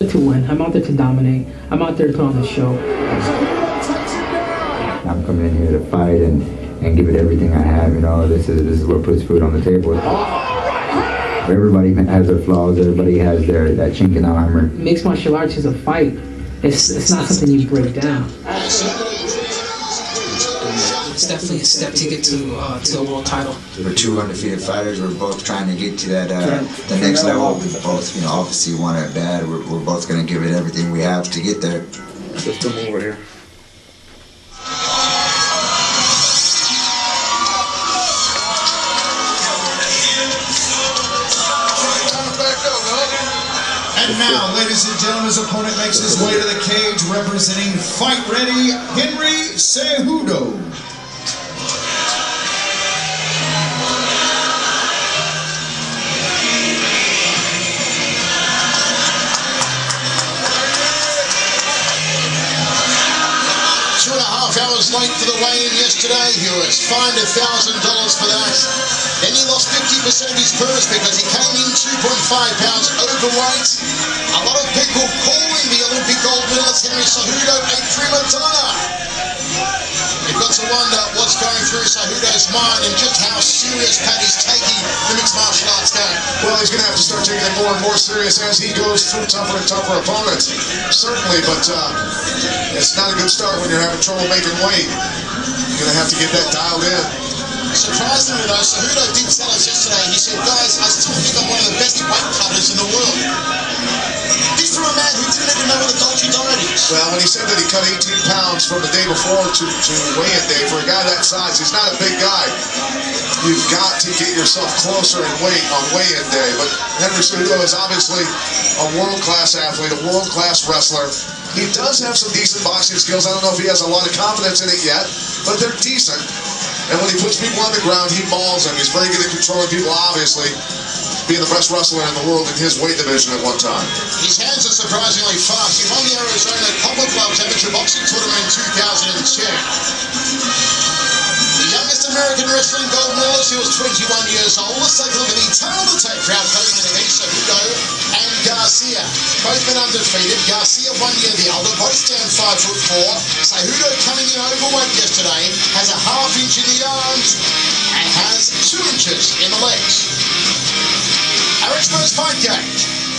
To win. I'm out there to dominate. I'm out there to put on the show. I'm coming in here to fight and give it everything I have. You know, this is what puts food on the table. Everybody has their flaws. Everybody has that chink in the armor. Mixed martial arts is a fight. It's not something you break down. It's definitely a step to get to a world title. We're two undefeated fighters. We're both trying to get to that the next level. We both, obviously want it bad. We're both going to give it everything we have to get there. Just come over here. And now, ladies and gentlemen, his opponent makes his way to the cage representing Fight Ready, Henry Cejudo. Hours late for the weigh-in yesterday. He was fined $1,000 for that. Then he lost 50% of his purse because he came in 2.5 pounds overweight. A lot of people calling the Olympic gold medalist Henry Cejudo a prima donna. You've got to wonder what's going through Cejudo's mind and just how serious Pat is taking the mixed martial arts game. Well, he's going to have to start taking it more and more serious as he goes through tougher and tougher opponents. Certainly, but it's not a good start when you're having trouble making weight. You're going to have to get that dialed in. Surprisingly though, Cejudo did tell us yesterday, he said, guys, I still think I'm one of the best weight cutters in the world. This from a man who didn't even know what a Dolce diet is. Well, when he said that he cut 18 pounds from the day before to weigh-in day, for a guy that size, he's not a big guy. You've got to get yourself closer in weight on weigh-in day. But Henry Cejudo is obviously a world-class athlete, a world-class wrestler. He does have some decent boxing skills. I don't know if he has a lot of confidence in it yet, but they're decent. And when he puts people on the ground, he mauls them. He's very good at controlling people, obviously, being the best wrestler in the world in his weight division at one time. His hands are surprisingly fast. He won the Arizona Copper Gloves amateur boxing tournament in 2010. The youngest American wrestling gold medalist, he was 21 years old. Let's take a look at the tail to take crowd coming in against Cejudo and Garcia. Both men undefeated. Garcia 1 year the elder. Both stand 5'4". Cejudo coming in overweight yesterday, has a ½ inch in the arms and has 2 inches in the legs. Our experts fight game.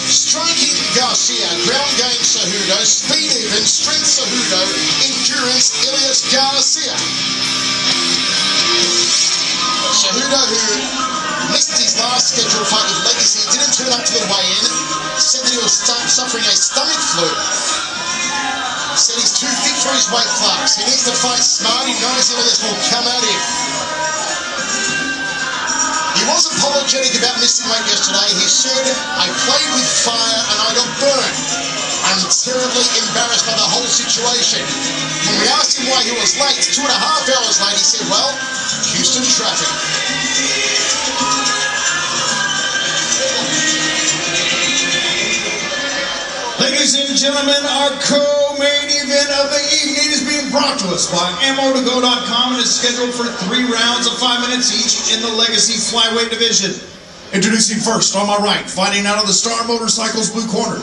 Striking Garcia, ground game Cejudo, speed even, strength Cejudo, endurance Elias Garcia. Cejudo, who missed his last scheduled fight with Legacy, didn't turn up to the weigh-in, said that he was suffering a stomach flu. Said he's too thick for his weight class. He needs to fight smart. He knows Elias will come at him. He was apologetic about missing weight yesterday. He said, I played with fire and I got burned. I'm terribly embarrassed by the whole situation. When we asked him why he was late, 2.5 hours late, he said, well, Houston traffic. Ladies and gentlemen, our co-main event of the evening is being brought to us by AmmoToGo.com and is scheduled for 3 rounds of 5 minutes each in the Legacy Flyweight division. Introducing first, on my right, fighting out of the Star Motorcycles blue corner.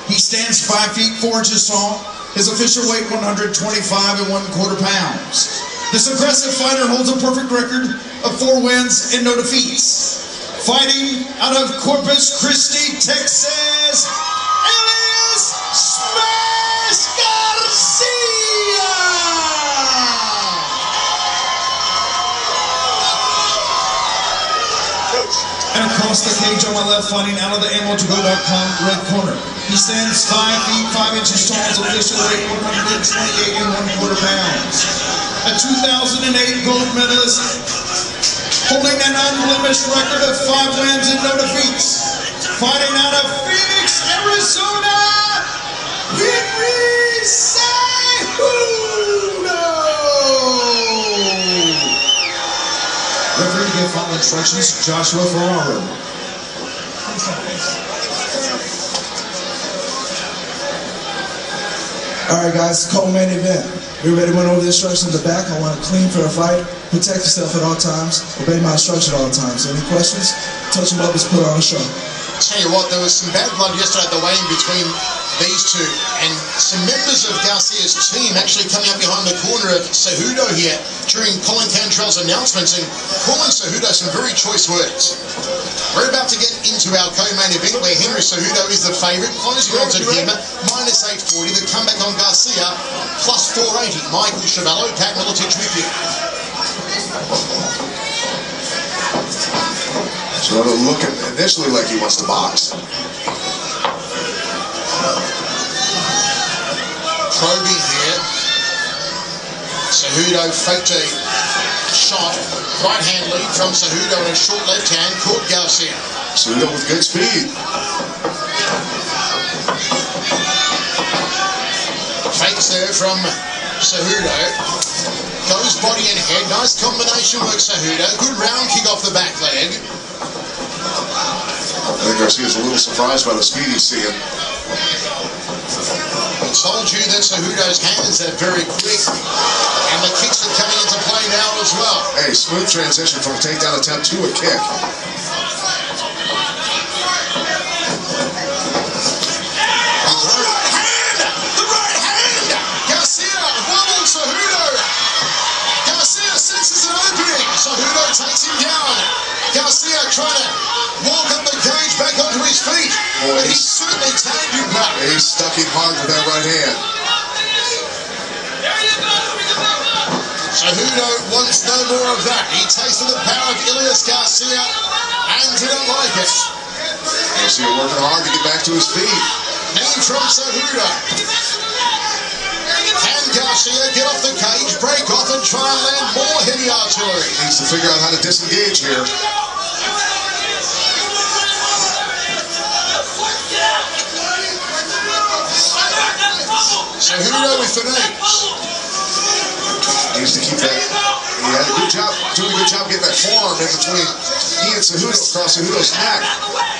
He stands 5 feet 4 inches tall. His official weight 125 1/4 pounds. This aggressive fighter holds a perfect record of 4 wins and no defeats. Fighting out of Corpus Christi, Texas, Elias Smash Garcia! And across the cage on my left, fighting out of the AmmoToGo.com red corner. He stands 5 feet 5 inches tall, his official weight 128 1/4 pounds. A 2008 gold medalist, holding an unblemished record of 5 wins and no defeats. Fighting out of Phoenix, Arizona, Henry Cejudo! Referee to give final instructions, Joshua Ferraro. Alright guys, co-main event. We already went over the instructions in the back. I want to clean for a fight, protect yourself at all times, obey my instruction at all times. Any questions? Touch them up, let's put on a show. Tell you what, there was some bad blood yesterday at the weigh-in between these two, and some members of Garcia's team actually coming up behind the corner of Cejudo here during Colin Cantrell's announcements and calling Cejudo some very choice words. We're about to get into our co-main event where Henry Cejudo is the favourite. Closing odds at him, minus 840. The comeback on Garcia, plus 480. Michael Chavallo, Pat Miletich with you. So it'll look initially like he wants to box. Probing here. Cejudo faked a shot. Right hand lead from Cejudo and a short left hand. Caught Garcia. Cejudo with good speed. Fakes there from Cejudo. Goes body and head. Nice combination work, Cejudo. Good round kick off the back leg. I think Garcia's a little surprised by the speed he's seeing. I told you that Cejudo's hands are very quick, and the kicks are coming into play now as well. Hey, smooth transition from a takedown attempt to a kick. The right hand! Garcia wobbles Cejudo. Garcia senses an opening. Cejudo takes him down. Garcia trying to walk up the cage back onto his feet. Boy, but he's certainly tagged him back. He's stuck him hard with that right hand. Cejudo wants no more of that. He tasted the power of Elias Garcia and didn't like it. Garcia working hard to get back to his feet. Knee from Cejudo. Can Garcia get off the cage, break off and try and land more heavy artillery? Needs to figure out how to disengage here. Cejudo with the knees. Needs to keep that. He had a good job, doing a good job getting that forearm in between he and Cejudo across Cejudo's neck.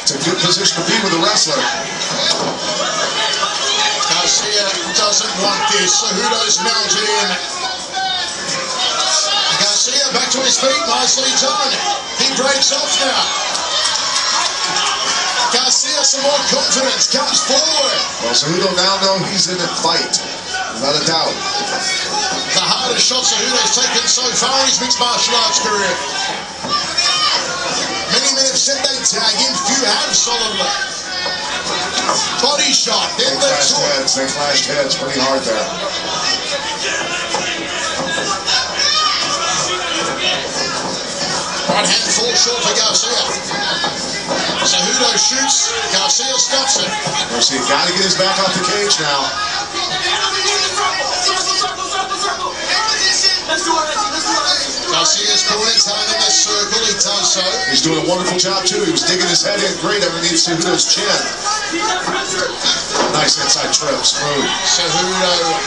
It's a good position to be with a wrestler. Garcia doesn't want this. Cejudo's mounted in. Garcia back to his feet, nicely done. He breaks off now. Garcia some more confidence, comes forward. Well, Cejudo now knows he's in a fight, without a doubt. The hardest shot Cejudo's taken so far in his mixed martial arts career. Many men have said they tag him, few have solidly. Body shot, then the top. They clashed heads pretty hard there. Right hand falls short for Garcia. Cejudo shoots, Garcia stops it. Garcia got to get his back off the cage now. Garcia's corner telling him the circle, he does so. He's doing a wonderful job too. He was digging his head in great underneath Cejudo's chin. Nice inside trip, smooth. Cejudo,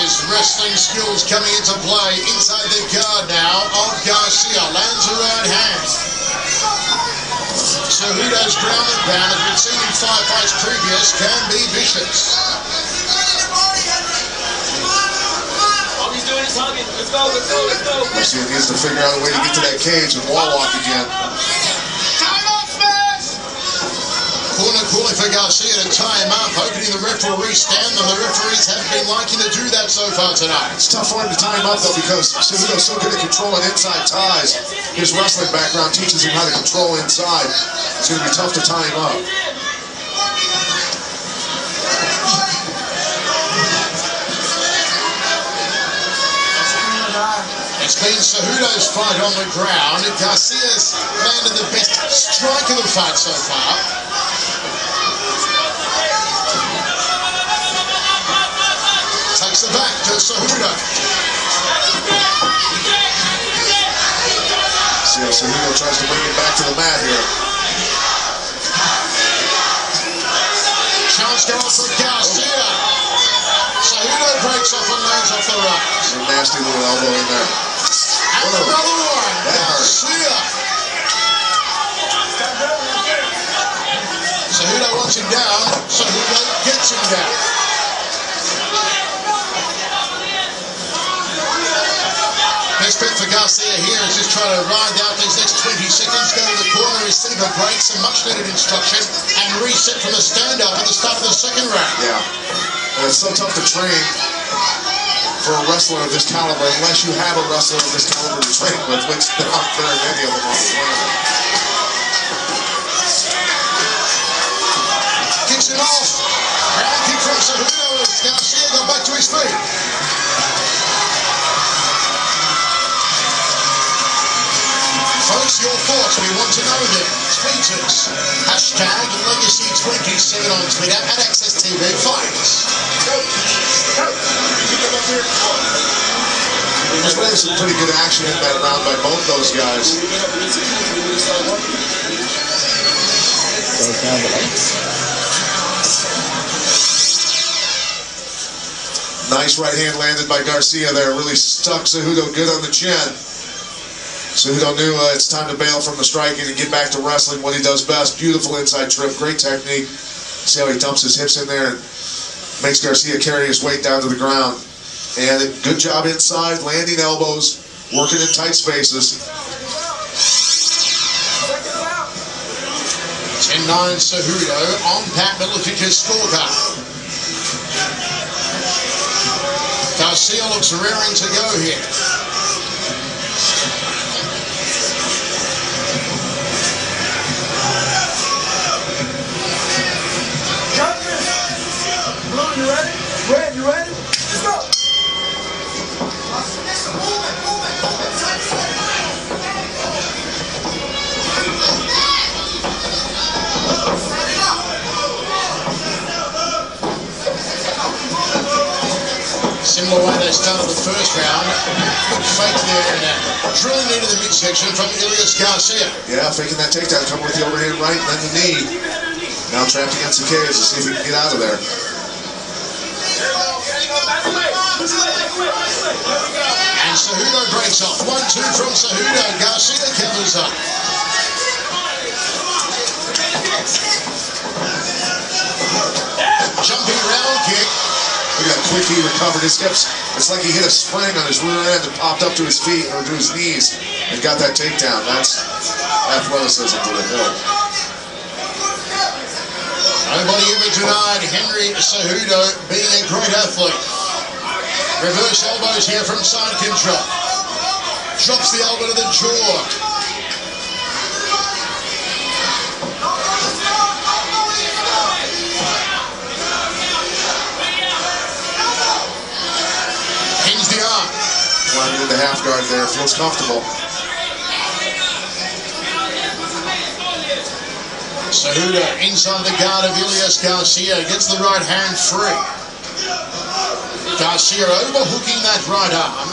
his wrestling skills coming into play inside the guard now of Garcia. Lands a right hand. Cejudo's ground and pound, as we've seen in 5 fights previous, can be vicious. Let's go, let's go, let's go. Garcia needs to figure out a way to get to that cage and wall walk again. Corner calling for Garcia to tie him up, opening the referee stand, and the referees haven't been liking to do that so far tonight. It's tough for him to tie him up though because Cejudo's so good at controlling inside ties. His wrestling background teaches him how to control inside. It's going to be tough to tie him up. It's been Cejudo's fight on the ground. Garcia's landed the best strike of the fight so far. Takes it back to Cejudo. See how Cejudo tries to bring it back to the mat here. Chance going for Garcia. Cejudo breaks off and lands off the right. A nasty little elbow in there. And another one. That hurt. Garcia. Cejudo wants him down. Cejudo gets him down. There's been for Garcia here is just trying to ride out these next 20 seconds, go to the corner, receive a break, some much-needed instruction, and reset from the stand-up at the start of the second round. Yeah, and it's so tough to train for a wrestler of this caliber, unless you have a wrestler of this caliber to train with, which there aren't very many of them on the planet. Kicks it off. Ground kick from Cejudo as Garcia got back to his feet. Folks, your thoughts, we want to know them. Tweet us. Hashtag Legacy27 on Twitter at Access TV Fights. There's been some pretty good action in that round by both those guys. Nice right hand landed by Garcia there. Really stuck Cejudo good on the chin. Cejudo knew it's time to bail from the striking and get back to wrestling, what he does best. Beautiful inside trip, great technique. See how he dumps his hips in there and makes Garcia carry his weight down to the ground. And good job inside, landing elbows, working in tight spaces. 10-9 Cejudo on Pat Miletika's scorecard. Garcia looks raring to go here. Blue, you ready? Red, you ready? Let's go! Similar way they started the first round. Fake there and drilling into the midsection from Elias Garcia. Yeah, faking that takedown, coming with the overhand right and then the knee. Now trapped against the cage to see if he can get out of there. And Cejudo breaks off. 1-2 from Cejudo. Garcia covers up. Jumping round kick. Look at how quick he recovered his hips. It's like he hit a spring on his rear end and popped up to his feet or to his knees and got that takedown. That's athleticism to the hill. Nobody ever denied Henry Cejudo being a great athlete. Reverse elbows here from side control. Drops the elbow to the jaw. Pins the arm. Climbing into half guard there, feels comfortable. Cejudo inside the guard of Elias Garcia, gets the right hand free. Garcia overhooking that right arm.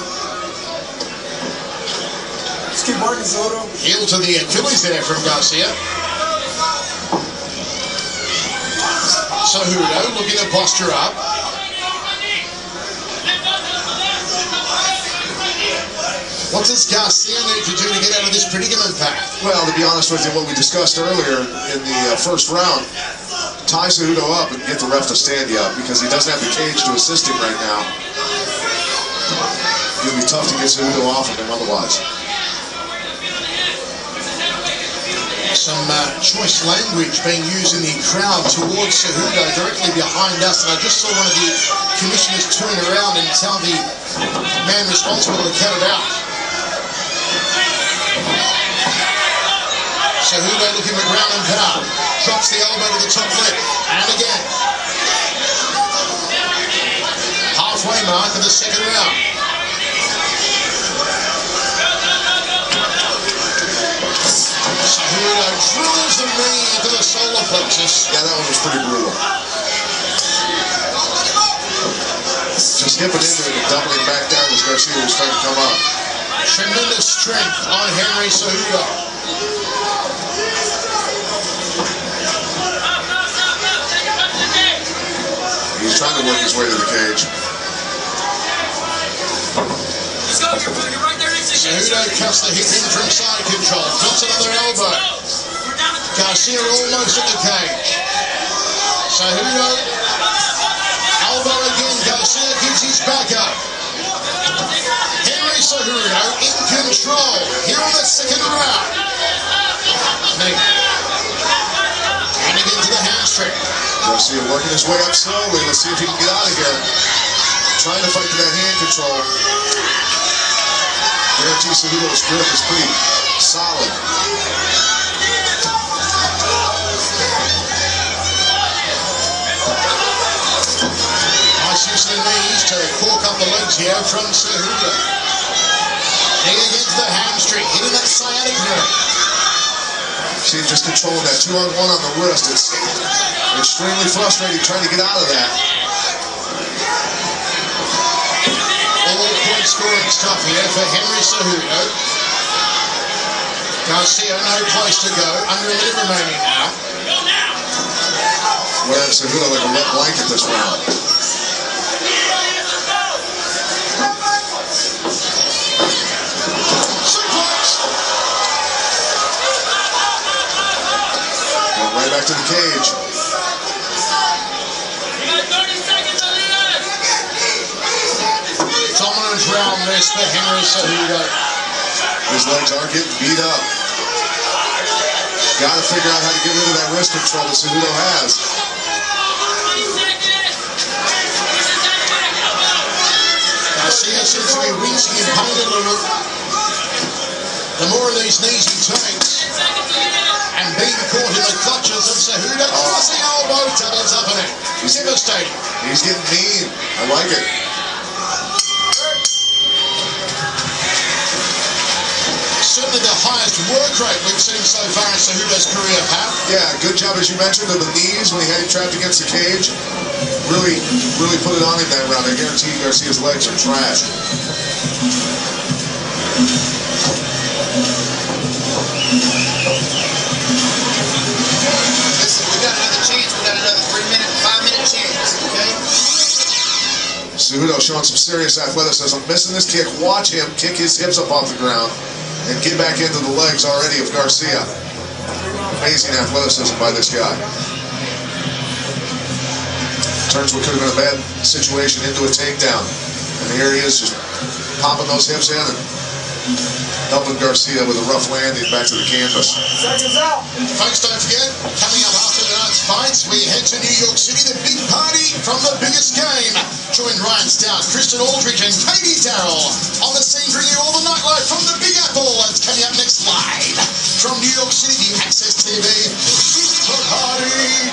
Just keep working, Cejudo. Heel to the Achilles there from Garcia. Cejudo looking to posture up. What does Garcia need to do to get out of this predicament, Pat? Well, to be honest with you, what we discussed earlier in the first round, tie Cejudo up and get the ref to stand you up because he doesn't have the cage to assist him right now. It'll be tough to get Cejudo off of him otherwise. Some choice language being used in the crowd towards Cejudo directly behind us, and I just saw one of the commissioners turn around and tell the man responsible to cut it out. Cejudo looking for ground and pound. Drops the elbow to the top lip. And again. Halfway mark of the second round. Cejudo drills the knee into the solar plexus. Yeah, that one was pretty brutal. Just hipping into it and doubling back down as Garcia was trying to come up. Tremendous strength on Henry Cejudo. He's trying to work his way to the cage. Cejudo cuts the hip in from side control. Drops another elbow. Garcia almost at the cage. Cejudo. Elbow again. Garcia gives his back up. Henry Cejudo in control here in the second round. And again to the hamstring. Garcia working his way up slowly. Let's see if he can get out of here. Trying to fight for that hand control. Guarantee Cejudo's grip is pretty solid. Nice use of the knees to cork up the legs here from Cejudo. Knee against the hamstring, hitting that sciatic nerve. See him just controlling that 2-on-1 on the wrist. It's extremely frustrating trying to get out of that. All-point scoring stuff here for Henry Cejudo. Garcia, no place to go. Under a minute remaining now. Wearing Cejudo like a wet blanket this round. Right back to the cage. Dominant round this for Henry Cejudo. His legs are getting beat up. Got to figure out how to get rid of that wrist control that Cejudo has. Garcia seems to be wincing in pain a little. The more of these knees he takes, and being caught in the clutches of Cejudo, crossing elbow, doubles up in it. Devastating. He's getting mean. I like it. Certainly the highest work rate we've seen so far in Cejudo's career, Pat. Yeah, good job, as you mentioned, of the knees when he had him trapped against the cage. Really put it on him that round. I guarantee Garcia's legs are trash. Listen, we got another chance. We got another 5-minute chance, okay? Cejudo showing some serious athleticism. Missing this kick. Watch him kick his hips up off the ground and get back into the legs already of Garcia. Amazing athleticism by this guy. Turns what could have been a bad situation into a takedown. And here he is just popping those hips in and helping Garcia with a rough landing back to the canvas. Seconds out. Folks, don't forget, coming up after tonight's fights, we head to New York City, the big party from the biggest game. Join Ryan Stout, Kristen Aldridge, and Katie Darrell on the scene, bringing you all the nightlife from the Big Apple. It's coming up next live from New York City, the Access TV Super Party.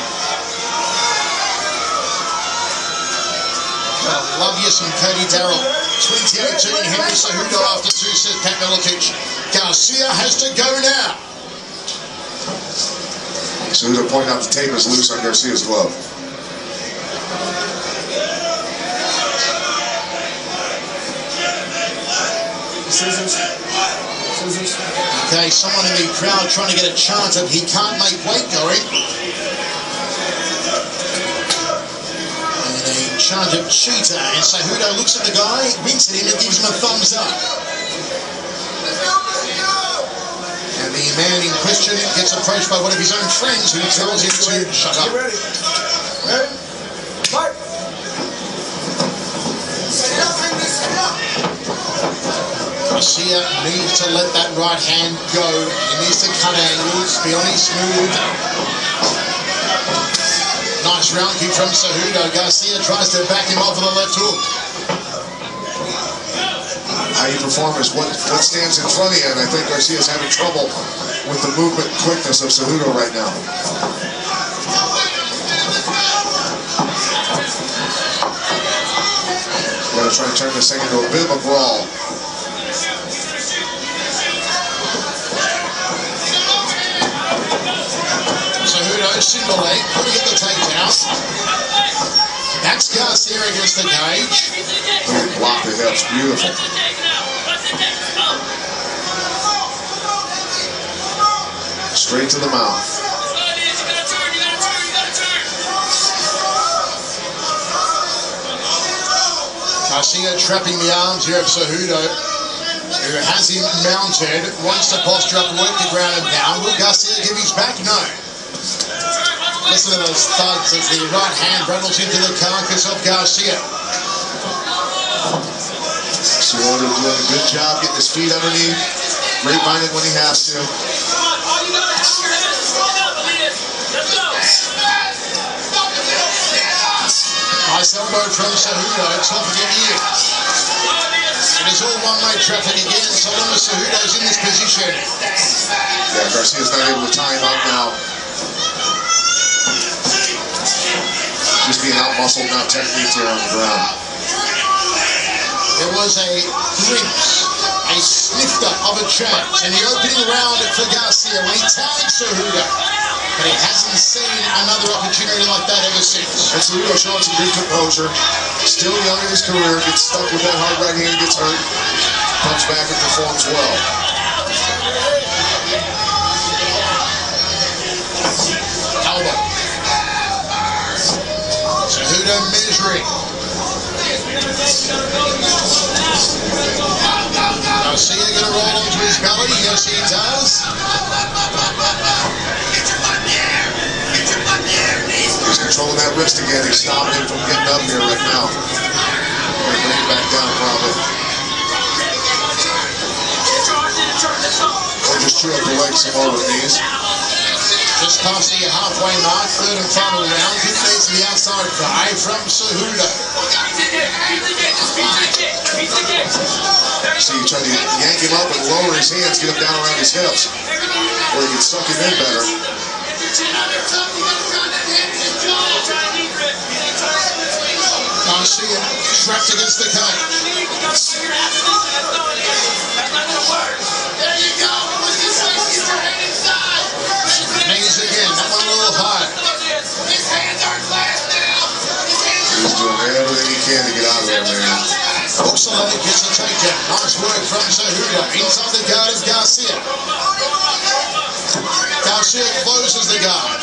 Love you some Katie Darrell. 2018 Henry Cejudo after 2 sets. Pat Miletich. Garcia has to go now. Cejudo pointing out the tape is loose on Garcia's glove. Scissors. Okay, someone in the crowd trying to get a chance that he can't make weight going. Chant of cheater, and Cejudo looks at the guy, winks at him and gives him a thumbs up. And the man in question gets approached by one of his own friends who tells him to shut up. Ready? Fight! Garcia needs to let that right hand go. He needs to cut angles, be on his smooth. Nice round kick from Cejudo. Garcia tries to back him off with a left hook. How you perform is what stands in front of you, and I think Garcia's having trouble with the movement and quickness of Cejudo right now. Gotta try and turn this thing into a bit of a brawl. Cejudo, single leg, couldn't get the takedown. That's Garcia against the cage. Block the hips, beautiful. Straight to the mouth. Garcia trapping the arms here of Cejudo, who has him mounted, wants to posture up, work the ground and pound. Will Garcia give his back? No. Listen to those thuds as the right hand rattles into the carcass of Garcia. Cejudo doing a good job getting his feet underneath, grapevining when he has to. Nice elbow from Cejudo, top of the ear. It is all one-way traffic again, so long as Cejudo's in this position. Yeah, Garcia's not able to tie him up now. Just being out-muscled, now technique here on the ground. There was a glimpse, a snifter of a chance in the opening round for Garcia when he tagged Cejudo. But he hasn't seen another opportunity like that ever since. And Cejudo showing some good composure. Still young in his career, gets stuck with that hard right hand, gets hurt, comes back and performs well. Elbow. Cejudo measuring. Garcia gonna roll onto his belly. Yes, he does. He's controlling that wrist again. He's stopping him from getting up here right now. Gonna bring it back down probably. Or just chew up your legs some more with these. Just past the halfway mark, third and final round. Good face to the outside guy from Cejudo. See, you try to yank him up and lower his hands, get him down around his hips, or you can suck him in better. Garcia trapped against the cage. Knees again, that one a little high. He's doing everything he can to get out of there, man. Hooks the leg, gets a takedown. Nice work from Cejudo. Inside the guard is Garcia. Garcia closes the guard.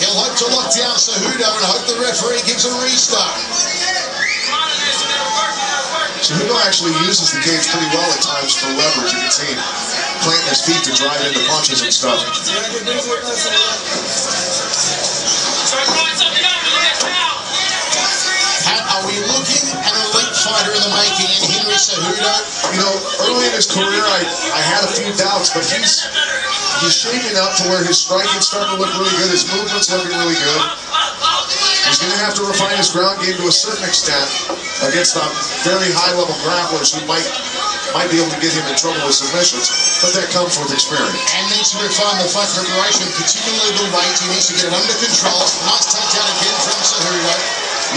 He'll hope to lock down Cejudo and hope the referee gives a restart. Cejudo actually uses the cage pretty well at times for leverage. You can see him planting his feet to drive into punches and stuff. Pat, are we looking at an elite fighter in the making in Henry Cejudo? You know, early in his career, I had a few doubts, but he's shaping up to where his striking's starting to look really good. His movement's looking really good. He's going to have to refine his ground game to a certain extent against the very high-level grapplers who might be able to get him in trouble with submissions, but that comes with experience. And needs to refine the fight preparation, particularly the weight. He needs to get it under control. Nice takedown again from Cejudo.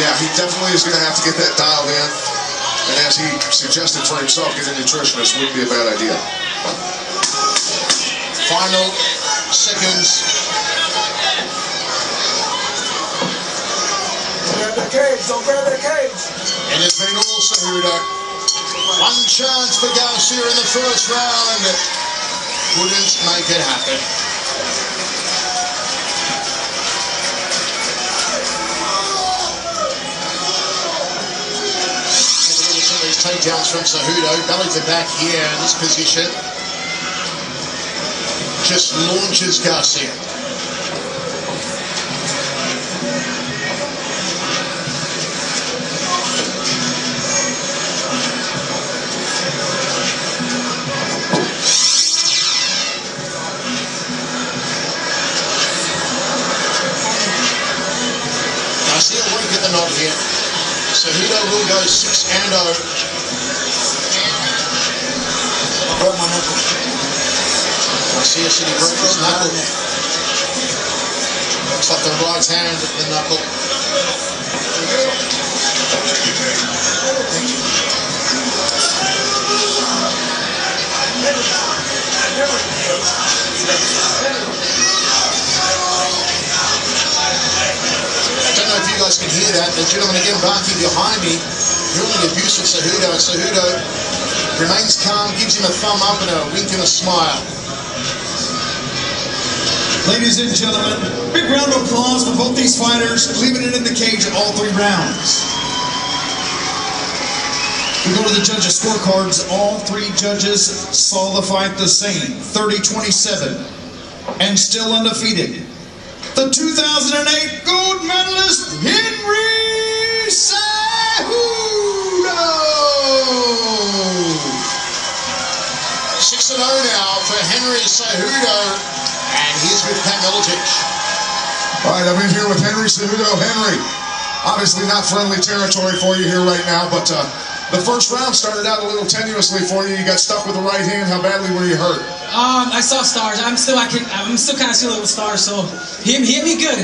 Yeah, he definitely is going to have to get that dialed in. And as he suggested for himself, get a nutritionist wouldn't be a bad idea. Final seconds. Grab that cage, don't grab that cage. And it's been all Cejudo. One chance for Garcia in the first round. Wouldn't make it happen. Some of these takedowns from Cejudo. Belly to back here in this position. Just launches Garcia. Garcia won't get the nod here. Cejudo will go 6-0. I broke my knuckle. Garcia said he broke his knuckle. Looks like the right hand at the knuckle. I don't know if you guys can hear that. The gentleman again barking behind me, hurling abuse at Cejudo, and Cejudo remains calm, gives him a thumb up and a wink and a smile. Ladies and gentlemen, big round of applause for both these fighters, leaving it in the cage all 3 rounds. We go to the judges' scorecards. All 3 judges saw the fight the same, 30-27, and still undefeated. The 2008 gold medalist, Henry Cejudo! Henry Cejudo, and he's with Pat Miletich. All right, I'm in here with Henry Cejudo. Henry, obviously not friendly territory for you here right now, but the first round started out a little tenuously for you. You got stuck with the right hand. How badly were you hurt? I saw stars. I'm still kind of seeing little stars. So he hit me good.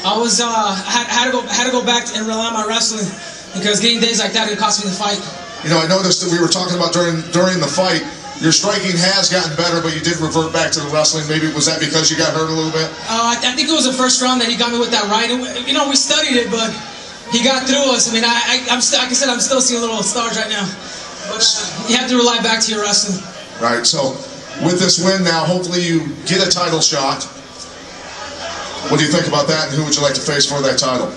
I was had to go back and rely on my wrestling because getting days like that it cost me the fight. You know, I noticed that we were talking about during the fight. Your striking has gotten better, but you did revert back to the wrestling. Maybe was that because you got hurt a little bit? I think it was the first round that he got me with that right. And, you know, we studied it, but he got through us. I mean, I'm still, like I said, I'm still seeing little stars right now. But you have to rely back to your wrestling. Right. So with this win now, hopefully you get a title shot. What do you think about that, and who would you like to face for that title?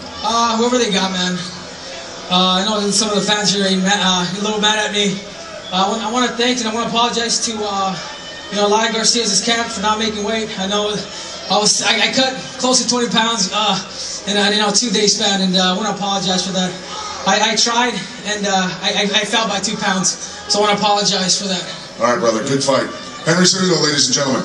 Whoever they got, man. I know some of the fans here are a little mad at me. I want to thank and I want to apologize to Elias Garcia's camp for not making weight. I know I cut close to 20 pounds in a 2-day span, and I want to apologize for that. I tried and I fell by 2 pounds, so I want to apologize for that. All right, brother. Good fight. Henry Cejudo, ladies and gentlemen.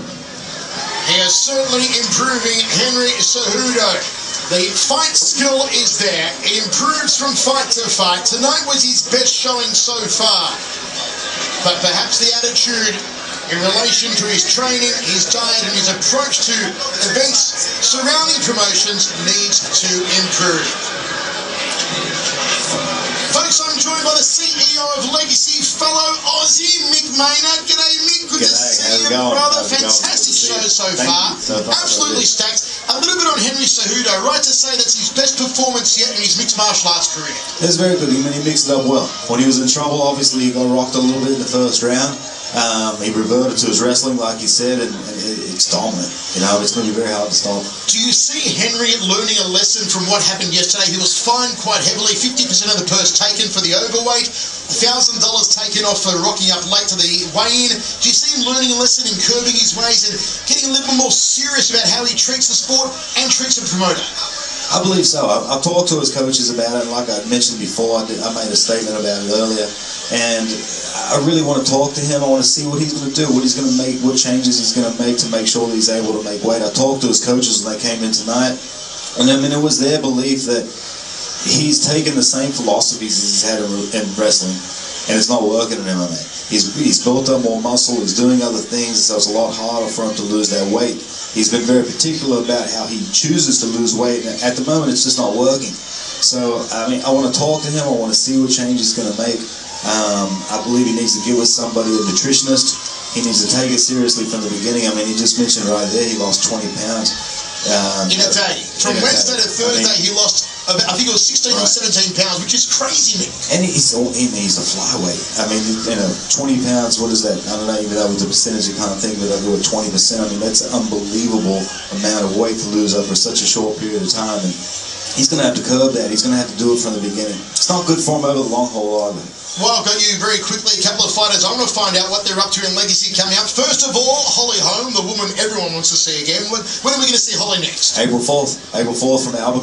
He is certainly improving, Henry Cejudo. The fight skill is there. He improves from fight to fight. Tonight was his best showing so far. But perhaps the attitude in relation to his training, his diet, and his approach to events surrounding promotions needs to improve. Folks, I'm joined by the CEO of Legacy, fellow Aussie, Mick Maynard. G'day, Mick. Good to see you, brother. Fantastic show so far. Absolutely stacked. A little bit on Henry Cejudo. Right to say that's his best performance yet in his mixed martial arts career. It's very good. He mixed it up well. When he was in trouble, obviously he got rocked a little bit in the first round. He reverted to his wrestling, like he said, and it's dominant. You know, it's going to be very hard to stop. Do you see Henry learning a lesson from what happened yesterday? He was fined quite heavily, 50% of the purse taken for the overweight, $1,000 taken off for rocking up late to the weigh-in. Do you see him learning a lesson in curbing his ways and getting a little more serious about how he treats the sport and treats a promoter? I believe so. I've talked to his coaches about it, and like I mentioned before, I made a statement about it earlier, and I really want to talk to him. I want to see what he's going to do, what he's going to make, what changes he's going to make to make sure that he's able to make weight. I talked to his coaches when they came in tonight, and I mean, it was their belief that he's taken the same philosophies as he's had in wrestling, and it's not working in MMA. He's built up more muscle, he's doing other things, so it's a lot harder for him to lose that weight. He's been very particular about how he chooses to lose weight, and at the moment it's just not working. So, I mean, I want to talk to him, I want to see what change he's going to make. I believe he needs to get with somebody, a nutritionist. He needs to take it seriously from the beginning. I mean, he just mentioned right there he lost 20 pounds. In a day. From Wednesday to Thursday, he lost, I think it was 16 or 17 pounds, which is crazy, Nick. And he's a flyweight. I mean, 20 pounds, what is that? I don't know even know what the percentage, I can't think of it. I go with 20%. I mean, that's an unbelievable amount of weight to lose over such a short period of time. And he's going to have to curb that. He's going to have to do it from the beginning. It's not good for him over the long haul either. Well, I've got you very quickly, a couple of fighters. I want to find out what they're up to in Legacy coming up. First of all, Holly Holm, the woman everyone wants to see again. When are we going to see Holly next? April 4th. April 4th from Albuquerque.